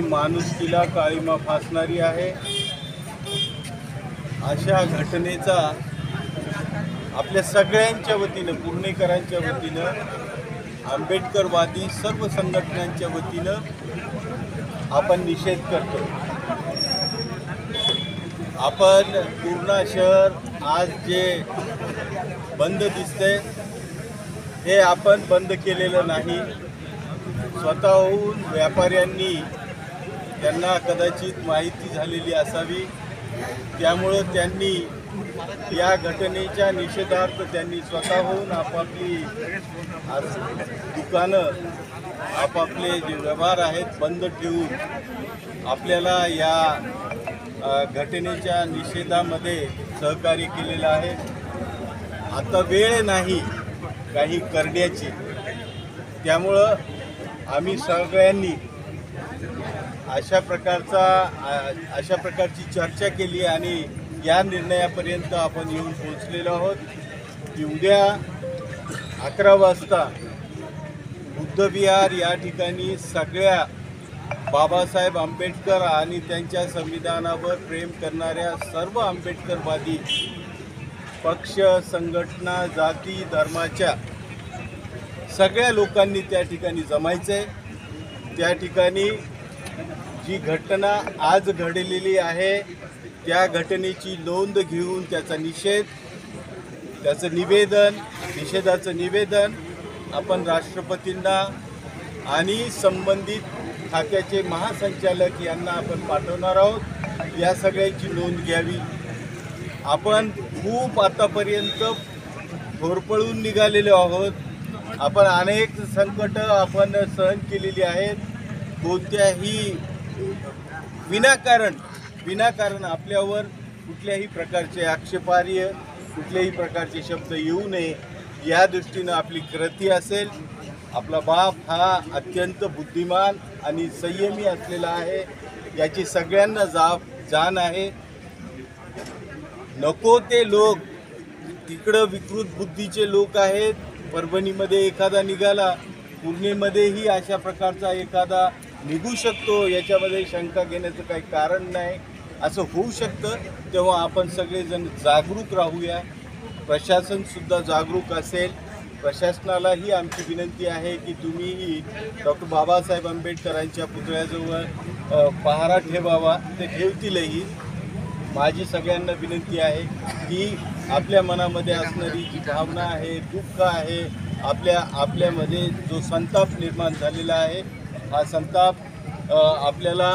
माणुसकीला काळीमा फासणारी आहे। अशा घटनेचा आपल्या सगळ्यांच्या वतीनं, पुणेकरांच्या वतीनं, आंबेडकरवादी सर्व संघटनांच्या वतीनं आपण निषेध करतो। आपण पूर्णा शहर आज जे बंद दिसते हे आपण बंद केलेलं नाही। स्वतःहून व्यापाऱ्यांनी त्यांना कदाचित माहिती झालेली असावी, त्यामुळं त्यांनी या घटनेच्या निषेधार्थ त्यांनी स्वतःहून आपापली दुकानं, आपापले जे व्यवहार आहेत बंद ठेवून आपल्याला या घटनेच्या निषेधामध्ये सहकार्य केलेलं आहे। आता वेळ नाही काही करण्याची, त्यामुळं आम्ही सगळ्यांनी अशा प्रकारची चर्चा केली आणि या निर्णयापर्यंत आपण येऊन पोहोचलेलो आहोत की उद्या 11 वाजता बुद्धविहार या ठिकाणी सगळ्या बाबासाहेब आंबेडकर आणि त्यांच्या संविधानावर प्रेम करणाऱ्या सर्व आंबेडकरवादी पक्ष, संघटना, जाती, धर्माच्या सगळ्या लोकांनी त्या ठिकाणी जमायचं आहे। त्या ठिकाणी जी घटना आज घडलेली आहे त्या घटनेची नोंद घेऊन त्याचा निषेध, त्याचं निषेधाचं निवेदन आपण राष्ट्रपतींना आणि संबंधित खात्याचे महासंचालक यांना आपण पाठवणार आहोत। या सगळ्याची नोंद घ्यावी। आपण खूप आतापर्यंत होरपळून निघालेलो आहोत। आपण अनेक संकट आपण सहन केलेली आहेत। कोणत्याही विनाकारण आपल्यावर कुठल्याही प्रकारचे आक्षेपार्ह, कुठल्याही प्रकारचे शब्द येऊ नये या दृष्टीनं आपली कृती असेल। आपला बाप हा अत्यंत बुद्धिमान आणि संयमी असलेला आहे, याची सगळ्यांना जाण आहे। नको ते लोक तिकडं विकृत बुद्धीचे लोक आहेत। परभणीमध्ये एखादा निघाला, पुणेमध्येही अशा प्रकारचा एखादा निघू शकतो, याच्यामध्ये शंका घेण्याचं काही कारण नाही। असं होऊ शकतं, तेव्हा आपण सगळेजण जागरूक राहूया। प्रशासनसुद्धा जागरूक असेल। प्रशासनालाही आमची विनंती आहे की तुम्हीही डॉक्टर बाबासाहेब आंबेडकरांच्या पुतळ्याजवळ पहारा ठेवावा, ते ठेवतीलही। माझी सगळ्यांना विनंती आहे की आपल्या मनामध्ये असणारी जी भावना आहे, दुःख आहे, आपल्यामध्ये जो संताप निर्माण झालेला आहे, हा संताप आपल्याला